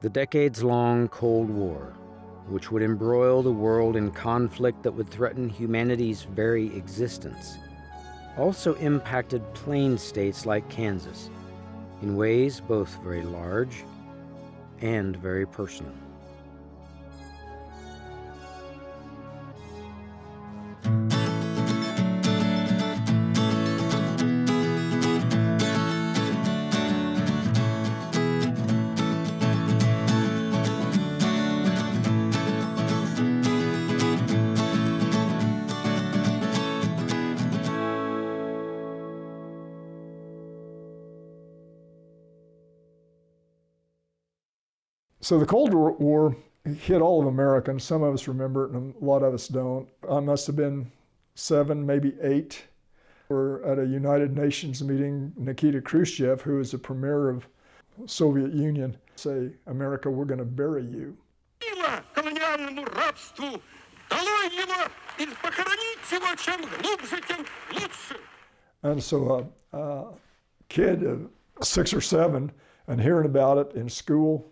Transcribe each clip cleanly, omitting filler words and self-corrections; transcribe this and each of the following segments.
The decades-long Cold War, which would embroil the world in conflict that would threaten humanity's very existence, also impacted plain states like Kansas in ways both very large and very personal. So the Cold War hit all of America, and some of us remember it and a lot of us don't. I must have been 7, maybe 8. We're at a United Nations meeting. Nikita Khrushchev, who is the premier of Soviet Union, say, "America, we're going to bury you." And so a kid, 6 or 7, and hearing about it in school,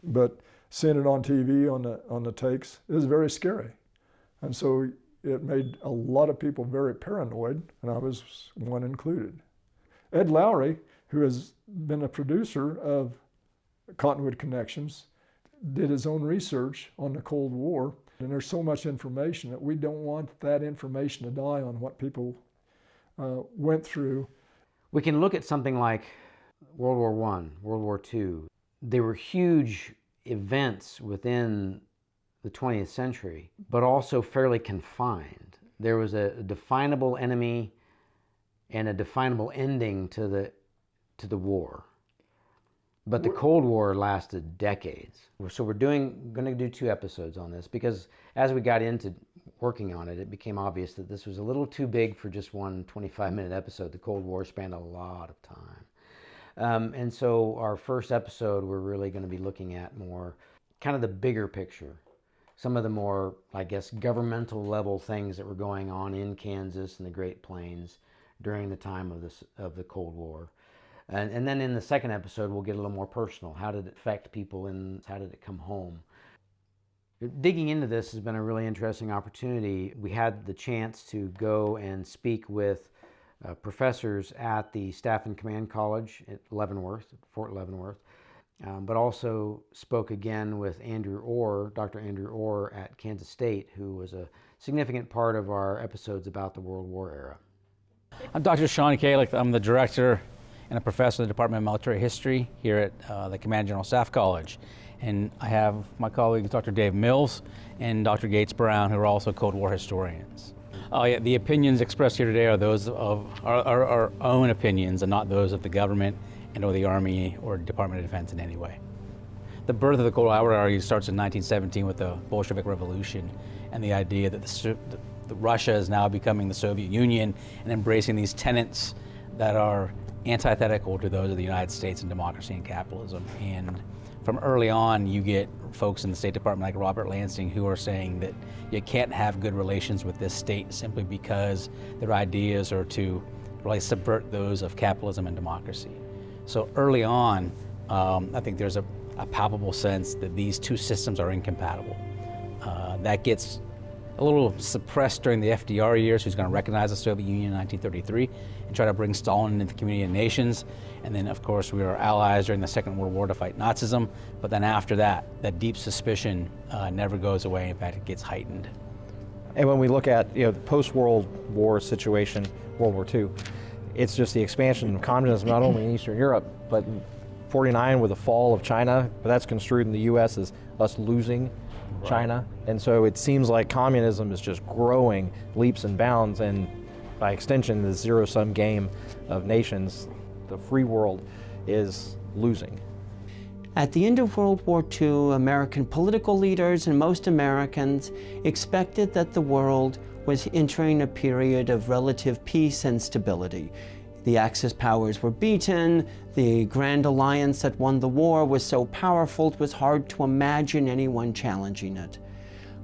but seeing it on TV, on the takes, it was very scary. And so it made a lot of people very paranoid, and I was one included. Ed Lowry, who has been a producer of Cottonwood Connections, did his own research on the Cold War, and there's so much information that we don't want that information to die on what people went through. We can look at something like World War I, World War II. They were huge events within the 20th century, but also fairly confined. There was a definable enemy and a definable ending to the war. But the Cold War lasted decades. So we're going to do 2 episodes on this, because as we got into working on it, it became obvious that this was a little too big for just one 25-minute episode. The Cold War spanned a lot of time. And so our first episode, we're really going to be looking at more kind of the bigger picture, some of the more, I guess, governmental level things that were going on in Kansas and the Great Plains during the time of the Cold War. And then in the second episode, we'll get a little more personal. How did it affect people, and how did it come home? Digging into this has been a really interesting opportunity. We had the chance to go and speak with professors at the Staff and Command College at Fort Leavenworth, but also spoke again with Dr. Andrew Orr at Kansas State, who was a significant part of our episodes about the World War era. I'm Dr. Sean Kalick. I'm the director and a professor in the Department of Military History here at the Command General Staff College. And I have my colleagues, Dr. Dave Mills and Dr. Gates Brown, who are also Cold War historians. The opinions expressed here today are those of our own opinions, and not those of the government and or the Army or Department of Defense in any way. The birth of the Cold War starts in 1917 with the Bolshevik Revolution and the idea that Russia is now becoming the Soviet Union and embracing these tenets that are antithetical to those of the United States and democracy and capitalism. And from early on, you get folks in the State Department like Robert Lansing who are saying that you can't have good relations with this state simply because their ideas are to really subvert those of capitalism and democracy. So early on, I think there's a palpable sense that these two systems are incompatible. That gets a little suppressed during the FDR years, who's going to recognize the Soviet Union in 1933 and try to bring Stalin into the community of nations. And then, of course, we were allies during the Second World War to fight Nazism. But then after that, that deep suspicion never goes away. In fact, it gets heightened. And when we look at the post-World War situation, World War II, it's just the expansion of communism not only in Eastern Europe, but in 1949 with the fall of China, but that's construed in the U.S. as us losing China. And so it seems like communism is just growing leaps and bounds, and by extension, the zero-sum game of nations, the free world, is losing. At the end of World War II, American political leaders and most Americans expected that the world was entering a period of relative peace and stability. The Axis powers were beaten, the Grand Alliance that won the war was so powerful it was hard to imagine anyone challenging it.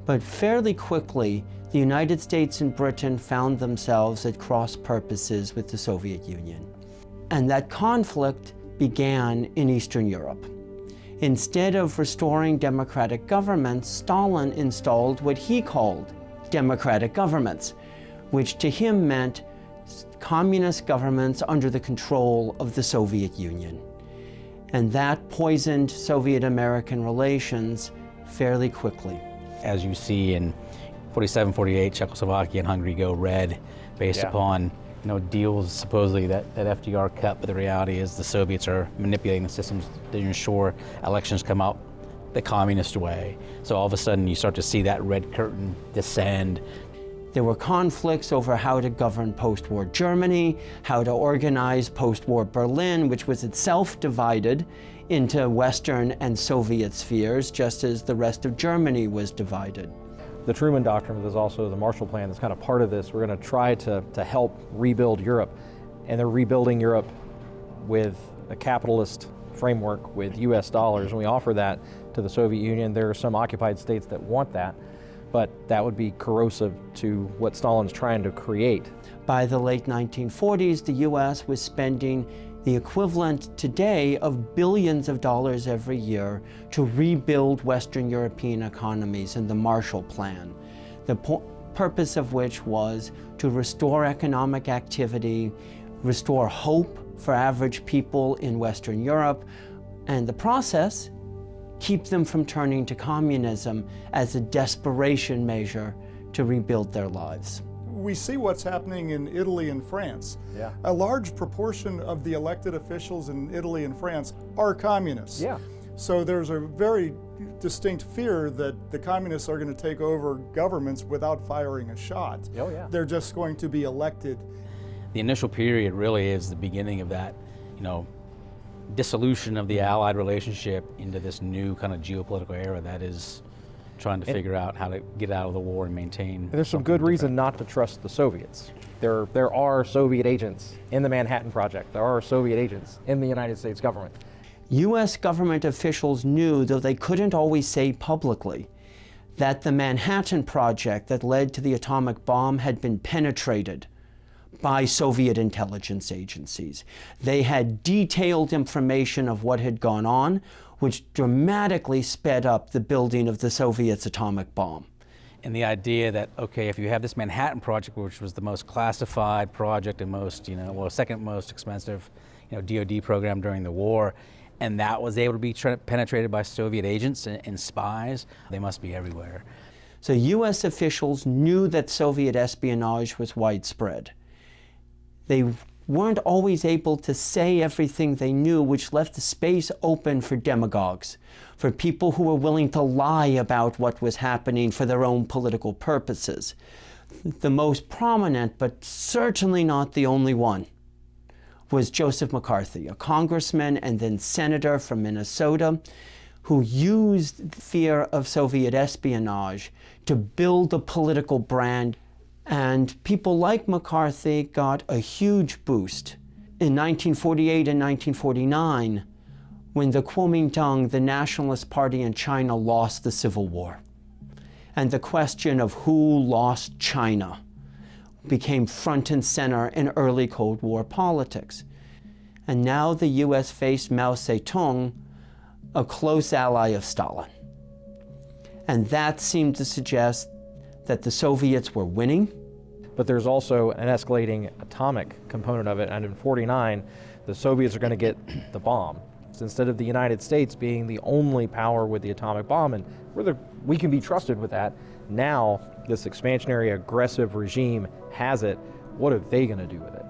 But fairly quickly, the United States and Britain found themselves at cross purposes with the Soviet Union. And that conflict began in Eastern Europe. Instead of restoring democratic governments, Stalin installed what he called democratic governments, which to him meant communist governments under the control of the Soviet Union. And that poisoned Soviet-American relations fairly quickly. As you see in 47, 48, Czechoslovakia and Hungary go red based upon deals supposedly that FDR cut, but the reality is the Soviets are manipulating the systems to ensure elections come out the communist way. So all of a sudden you start to see that red curtain descend. There were conflicts over how to govern post-war Germany, how to organize post-war Berlin, which was itself divided into Western and Soviet spheres, just as the rest of Germany was divided. The Truman Doctrine, there's also the Marshall Plan that's kind of part of this. We're going to try to help rebuild Europe. And they're rebuilding Europe with a capitalist framework with US dollars, and we offer that to the Soviet Union. There are some occupied states that want that, but that would be corrosive to what Stalin's trying to create. By the late 1940s, the US was spending the equivalent today of billions of dollars every year to rebuild Western European economies in the Marshall Plan, the purpose of which was to restore economic activity, restore hope for average people in Western Europe, and the process, keep them from turning to communism as a desperation measure to rebuild their lives. We see what's happening in Italy and France. Yeah. A large proportion of the elected officials in Italy and France are communists. Yeah. So there's a very distinct fear that the communists are going to take over governments without firing a shot. Oh, yeah. They're just going to be elected. The initial period really is the beginning of that, dissolution of the Allied relationship into this new kind of geopolitical era that is trying to figure out how to get out of the war and maintain. There's some good reason not to trust the Soviets. There are Soviet agents in the Manhattan Project. There are Soviet agents in the United States government. US government officials knew, though they couldn't always say publicly, that the Manhattan Project that led to the atomic bomb had been penetrated by Soviet intelligence agencies. They had detailed information of what had gone on, which dramatically sped up the building of the Soviets' atomic bomb. And the idea that, okay, if you have this Manhattan Project, which was the most classified project and most, second most expensive, DoD program during the war, and that was able to be penetrated by Soviet agents and spies, they must be everywhere. So US officials knew that Soviet espionage was widespread. They weren't always able to say everything they knew, which left the space open for demagogues, for people who were willing to lie about what was happening for their own political purposes. The most prominent, but certainly not the only one, was Joseph McCarthy, a congressman and then senator from Minnesota, who used fear of Soviet espionage to build a political brand. And people like McCarthy got a huge boost in 1948 and 1949 when the Kuomintang, the Nationalist Party in China, lost the Civil War. And the question of who lost China became front and center in early Cold War politics. And now the US faced Mao Zedong, a close ally of Stalin. And that seemed to suggest that the Soviets were winning. But there's also an escalating atomic component of it, and in '49, the Soviets are going to get the bomb. So instead of the United States being the only power with the atomic bomb, and we can be trusted with that, now this expansionary, aggressive regime has it. What are they going to do with it?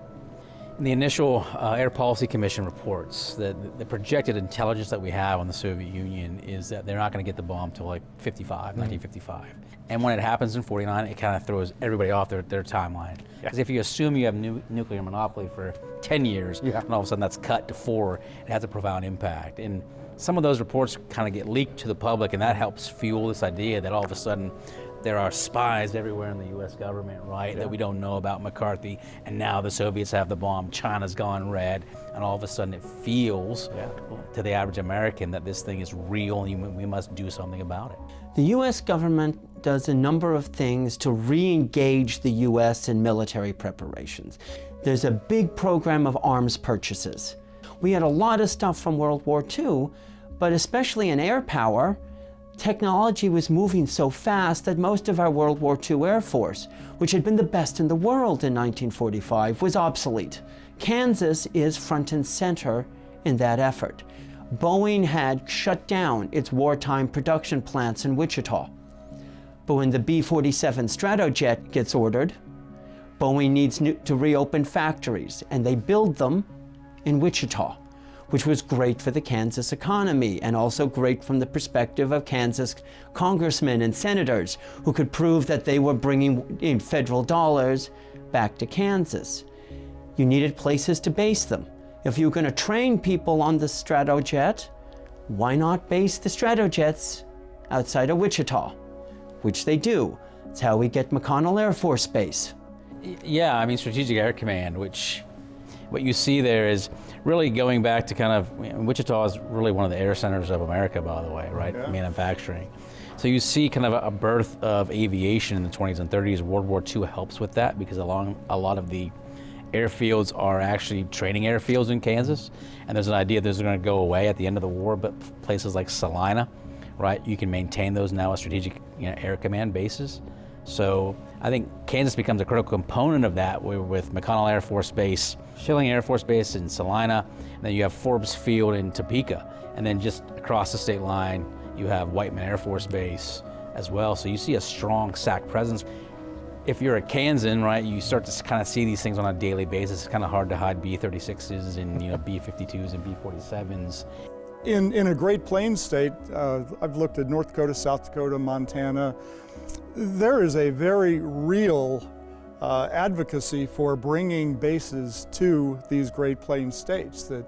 In the initial Air Policy Commission reports, the projected intelligence that we have on the Soviet Union is that they're not going to get the bomb till like 1955. And when it happens in '49, it kind of throws everybody off their timeline. Because if you assume you have nuclear monopoly for 10 years, and all of a sudden that's cut to 4, it has a profound impact. And some of those reports kind of get leaked to the public, and that helps fuel this idea that all of a sudden there are spies everywhere in the U.S. government, right, that we don't know about McCarthy, and now the Soviets have the bomb, China's gone red, and all of a sudden it feels to the average American that this thing is real and we must do something about it. The U.S. government does a number of things to re-engage the U.S. in military preparations. There's a big program of arms purchases. We had a lot of stuff from World War II, But especially in air power, technology was moving so fast that most of our World War II Air Force, which had been the best in the world in 1945, was obsolete. Kansas is front and center in that effort. Boeing had shut down its wartime production plants in Wichita. But when the B-47 Stratojet gets ordered, Boeing needs to reopen factories, and they build them in Wichita, which was great for the Kansas economy and also great from the perspective of Kansas congressmen and senators who could prove that they were bringing in federal dollars back to Kansas. You needed places to base them. If you were going to train people on the Stratojet, why not base the Stratojets outside of Wichita? Which they do. It's how we get McConnell Air Force Base. Yeah, I mean, Strategic Air Command, which what you see there is really going back to kind of, Wichita is really one of the air centers of America, by the way, right? Yeah. Manufacturing. So you see kind of a birth of aviation in the 20s and 30s. World War II helps with that because a lot of the airfields are actually training airfields in Kansas, and there's an idea those are going to go away at the end of the war, but places like Salina, right, you can maintain those now as strategic air command bases. So I think Kansas becomes a critical component of that with McConnell Air Force Base, Schilling Air Force Base in Salina, and then you have Forbes Field in Topeka, and then just across the state line you have Whiteman Air Force Base as well. So you see a strong SAC presence. If you're a Kansan, right, you start to kind of see these things on a daily basis. It's kind of hard to hide B-36s and B-52s and B-47s. In a Great Plains state, I've looked at North Dakota, South Dakota, Montana. There is a very real advocacy for bringing bases to these Great Plains states. That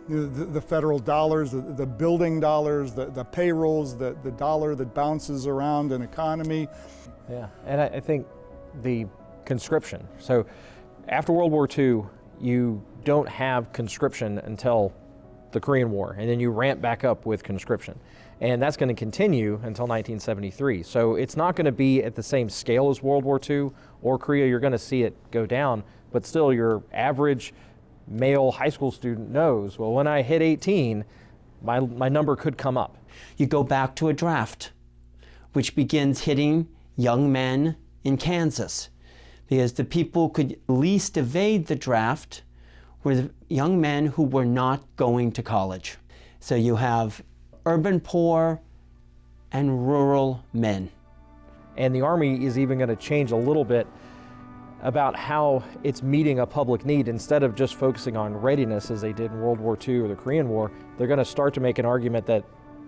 the federal dollars, the building dollars, the payrolls, the dollar that bounces around an economy. Yeah, and I think the conscription. So after World War II, you don't have conscription until the Korean War, and then you ramp back up with conscription. And that's going to continue until 1973. So it's not going to be at the same scale as World War II or Korea. You're going to see it go down, but still your average male high school student knows, well, when I hit 18, my number could come up. You go back to a draft, which begins hitting young men in Kansas, because the people who could least evade the draft were the young men who were not going to college. So you have urban poor and rural men. And the Army is even going to change a little bit about how it's meeting a public need. Instead of just focusing on readiness as they did in World War II or the Korean War, they're going to start to make an argument that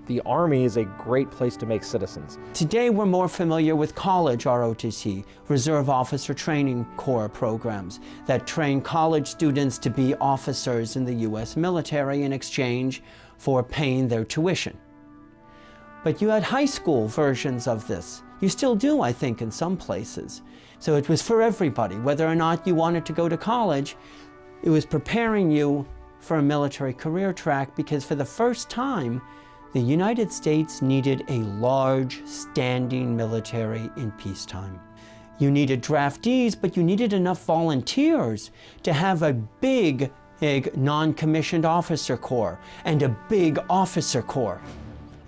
the Army is a great place to make citizens. Today we're more familiar with college ROTC, Reserve Officer Training Corps programs that train college students to be officers in the U.S. military in exchange for paying their tuition. But you had high school versions of this. You still do, I think, in some places. So it was for everybody. Whether or not you wanted to go to college, it was preparing you for a military career track, because for the first time, the United States needed a large, standing military in peacetime. You needed draftees, but you needed enough volunteers to have a big non-commissioned officer corps and a big officer corps.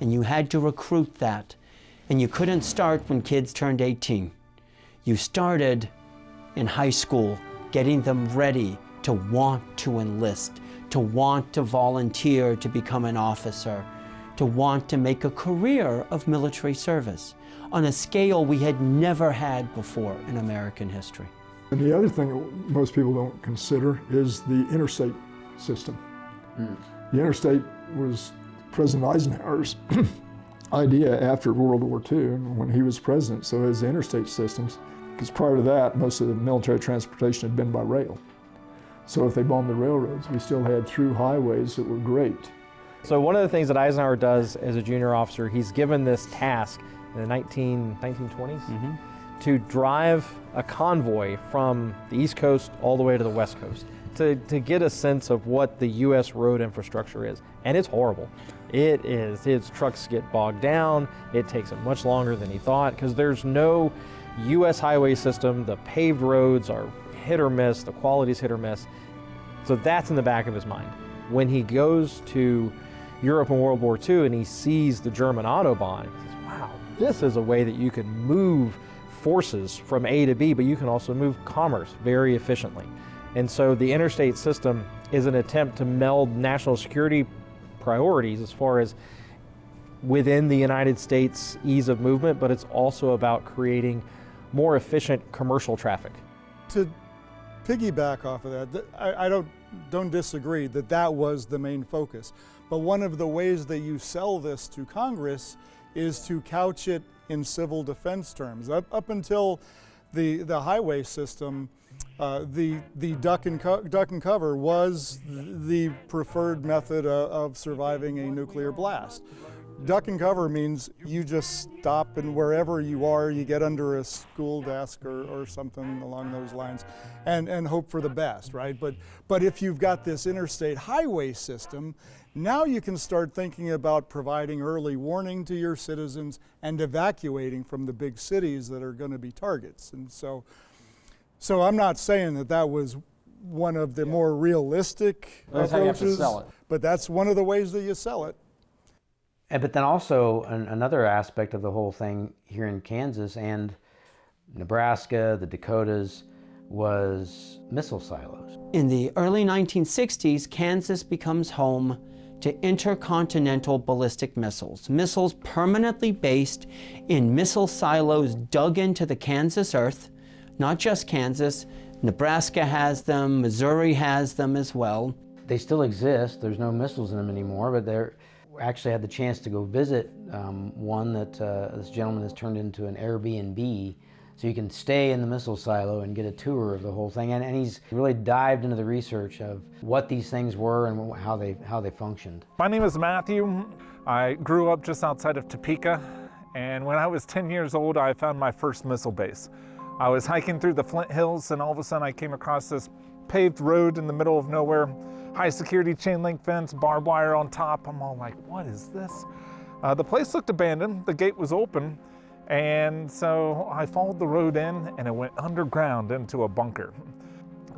And you had to recruit that. And you couldn't start when kids turned 18. You started in high school, getting them ready to want to enlist, to want to volunteer to become an officer, to want to make a career of military service on a scale we had never had before in American history. And the other thing that most people don't consider is the interstate system. The interstate was President Eisenhower's idea after World War II when he was president, so his interstate systems, because prior to that, most of the military transportation had been by rail. So if they bombed the railroads, we still had through highways that were great. So one of the things that Eisenhower does as a junior officer, he's given this task in the 1920s to drive a convoy from the East Coast all the way to the West Coast to get a sense of what the U.S. road infrastructure is. And it's horrible. It is. His trucks get bogged down. It takes him much longer than he thought because there's no U.S. highway system. The paved roads are hit or miss. The quality's hit or miss. So that's in the back of his mind. When he goes to Europe in World War II and he sees the German Autobahn. He says, wow, this is a way that you can move forces from A to B, but you can also move commerce very efficiently. And so the interstate system is an attempt to meld national security priorities as far as within the United States ease of movement, but it's also about creating more efficient commercial traffic. To piggyback off of that, I don't disagree that that was the main focus. But one of the ways that you sell this to Congress is to couch it in civil defense terms. Up until the highway system, the duck and cover was the preferred method of surviving a nuclear blast. Duck and cover means you just stop, and wherever you are, you get under a school desk or something along those lines and hope for the best, right? But if you've got this interstate highway system, now you can start thinking about providing early warning to your citizens and evacuating from the big cities that are going to be targets. And so I'm not saying that that was one of the more realistic That's how you have to approaches, sell it. but that's one of the ways that you sell it. But then also another aspect of the whole thing here in Kansas and Nebraska, the Dakotas, was missile silos. In the early 1960s, Kansas becomes home to intercontinental ballistic missiles, missiles permanently based in missile silos dug into the Kansas earth. Not just Kansas, Nebraska has them, Missouri has them as well. They still exist. There's no missiles in them anymore, but they're actually had the chance to go visit one that this gentleman has turned into an Airbnb, so you can stay in the missile silo and get a tour of the whole thing. And he's really dived into the research of what these things were and how they functioned. My name is Matthew. I grew up just outside of Topeka, and when I was 10 years old, I found my first missile base. I was hiking through the Flint Hills, and all of a sudden I came across this paved road in the middle of nowhere, high security chain link fence, barbed wire on top. I'm all like, what is this? The place looked abandoned, the gate was open, and so I followed the road in and it went underground into a bunker.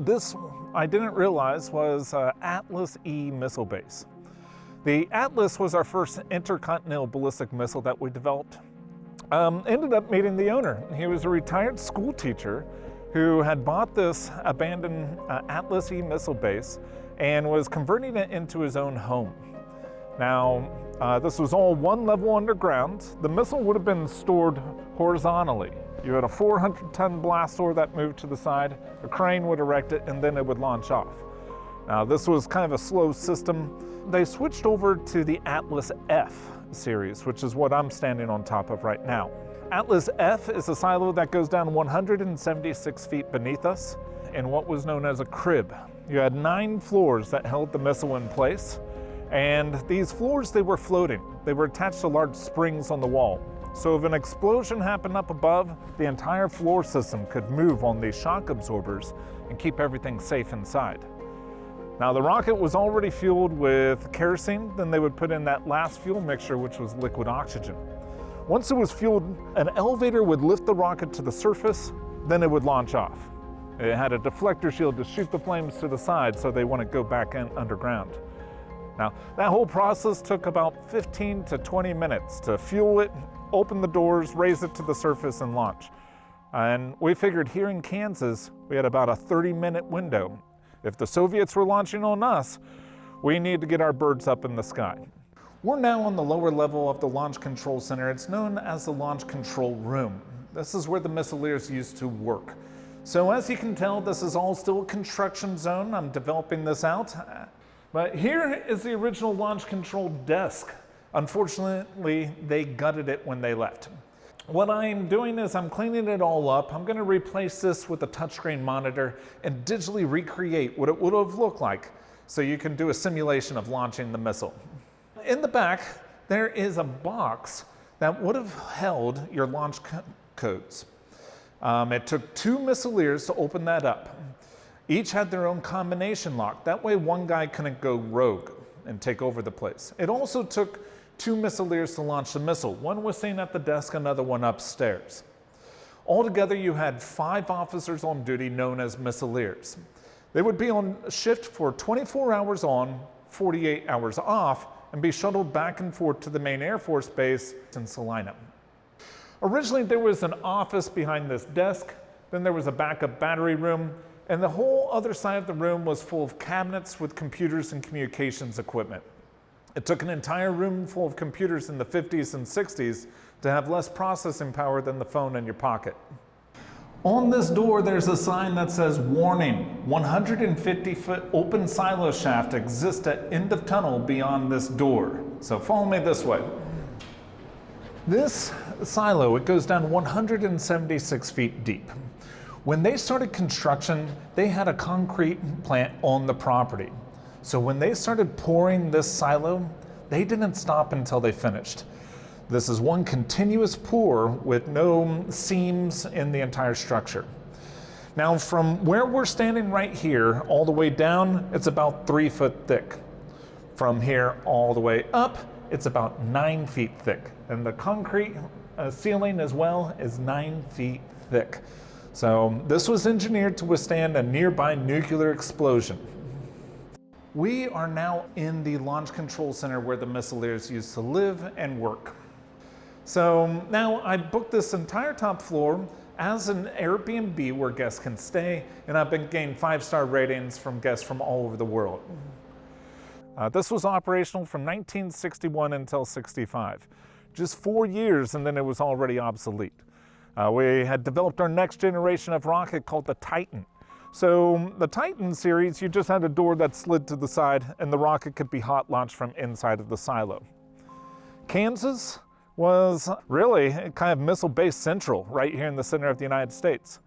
This, I didn't realize, was Atlas E missile base. The Atlas was our first intercontinental ballistic missile that we developed. Ended up meeting the owner. He was a retired school teacher who had bought this abandoned Atlas E missile base and was converting it into his own home. Now, this was all one level underground. The missile would have been stored horizontally. You had a 400-ton blast door that moved to the side, a crane would erect it, and then it would launch off. Now, this was kind of a slow system. They switched over to the Atlas F series, which is what I'm standing on top of right now. Atlas F is a silo that goes down 176 feet beneath us in what was known as a crib. You had 9 floors that held the missile in place, and these floors, they were floating. They were attached to large springs on the wall. So if an explosion happened up above, the entire floor system could move on these shock absorbers and keep everything safe inside. Now, the rocket was already fueled with kerosene, then they would put in that last fuel mixture, which was liquid oxygen. Once it was fueled, an elevator would lift the rocket to the surface, then it would launch off. It had a deflector shield to shoot the flames to the side so they wouldn't go back in underground. Now, that whole process took about 15 to 20 minutes to fuel it, open the doors, raise it to the surface, and launch. And we figured here in Kansas, we had about a 30-minute window. If the Soviets were launching on us, we need to get our birds up in the sky. We're now on the lower level of the Launch Control Center. It's known as the Launch Control Room. This is where the missileers used to work. So as you can tell, this is all still a construction zone. I'm developing this out. But here is the original Launch Control desk. Unfortunately, they gutted it when they left. What I'm doing is I'm cleaning it all up. I'm going to replace this with a touchscreen monitor and digitally recreate what it would have looked like so you can do a simulation of launching the missile. In the back, there is a box that would have held your launch codes. It took 2 missileers to open that up. Each had their own combination lock. That way one guy couldn't go rogue and take over the place. It also took 2 missileers to launch the missile. One was sitting at the desk, another one upstairs. Altogether, you had 5 officers on duty known as missileers. They would be on shift for 24 hours on, 48 hours off, and be shuttled back and forth to the main Air Force Base in Salina. Originally, there was an office behind this desk, then there was a backup battery room, and the whole other side of the room was full of cabinets with computers and communications equipment. It took an entire room full of computers in the 50s and 60s to have less processing power than the phone in your pocket. On this door, there's a sign that says, "Warning, 150-foot open silo shaft exists at end of tunnel beyond this door." So follow me this way. This silo, it goes down 176 feet deep. When they started construction, they had a concrete plant on the property. So when they started pouring this silo, they didn't stop until they finished. This is one continuous pour with no seams in the entire structure. Now, from where we're standing right here all the way down, it's about 3 foot thick. From here all the way up, it's about 9 feet thick. And the concrete ceiling as well is 9 feet thick. So this was engineered to withstand a nearby nuclear explosion. We are now in the Launch Control Center where the Missileers used to live and work. So now I booked this entire top floor as an Airbnb where guests can stay, and I've been getting 5-star ratings from guests from all over the world. This was operational from 1961 until 65. Just 4 years and then it was already obsolete. We had developed our next generation of rocket called the Titan. So the Titan series, you just had a door that slid to the side and the rocket could be hot launched from inside of the silo. Kansas was really kind of missile base central right here in the center of the United States.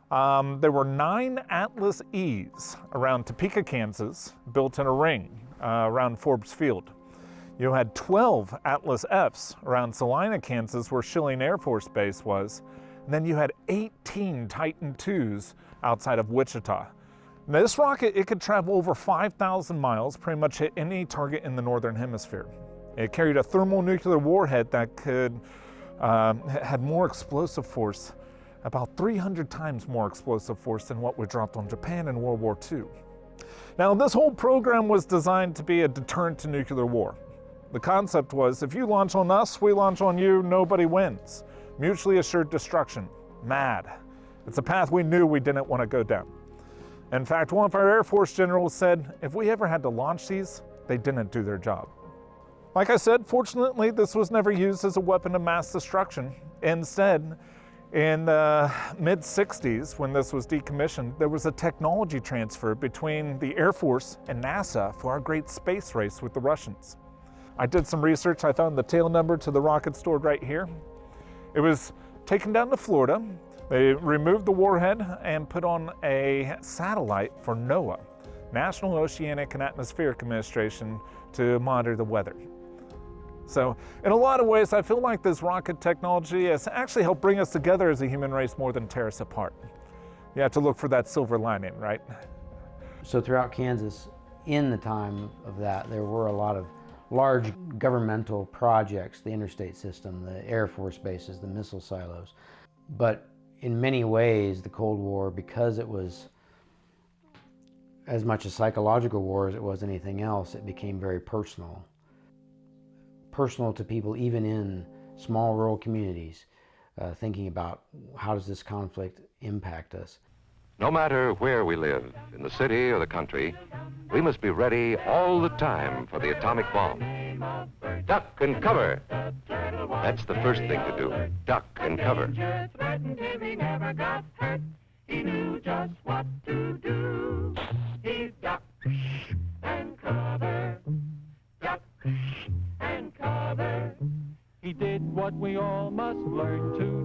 There were 9 Atlas E's around Topeka, Kansas, built in a ring around Forbes Field. You had 12 Atlas F's around Salina, Kansas, where Schilling Air Force Base was. And then you had 18 Titan IIs outside of Wichita. Now, this rocket, it could travel over 5,000 miles, pretty much hit any target in the Northern Hemisphere. It carried a thermonuclear warhead that could had more explosive force, about 300 times more explosive force than what we dropped on Japan in World War II. Now, this whole program was designed to be a deterrent to nuclear war. The concept was, if you launch on us, we launch on you, nobody wins. Mutually assured destruction. Mad. It's a path we knew we didn't want to go down. In fact, one of our Air Force generals said, if we ever had to launch these, they didn't do their job. Like I said, fortunately, this was never used as a weapon of mass destruction. Instead, in the mid-60s, when this was decommissioned, there was a technology transfer between the Air Force and NASA for our great space race with the Russians. I did some research. I found the tail number to the rocket stored right here. It was taken down to Florida. They removed the warhead and put on a satellite for NOAA, National Oceanic and Atmospheric Administration, to monitor the weather. So in a lot of ways, I feel like this rocket technology has actually helped bring us together as a human race more than tear us apart. You have to look for that silver lining, right? So throughout Kansas, in the time of that, there were a lot of large governmental projects, the Interstate System, the Air Force bases, the missile silos. But in many ways, the Cold War, because it was as much a psychological war as it was anything else, it became very personal. Personal to people even in small rural communities, thinking about how does this conflict impact us. No matter where we live, in the city or the country, we must be ready all the time for the atomic bomb. Duck and cover. That's the first thing to do. Duck and cover. He never got hurt. He knew just what to do. He ducked and covered. Duck and cover. He did what we all must learn to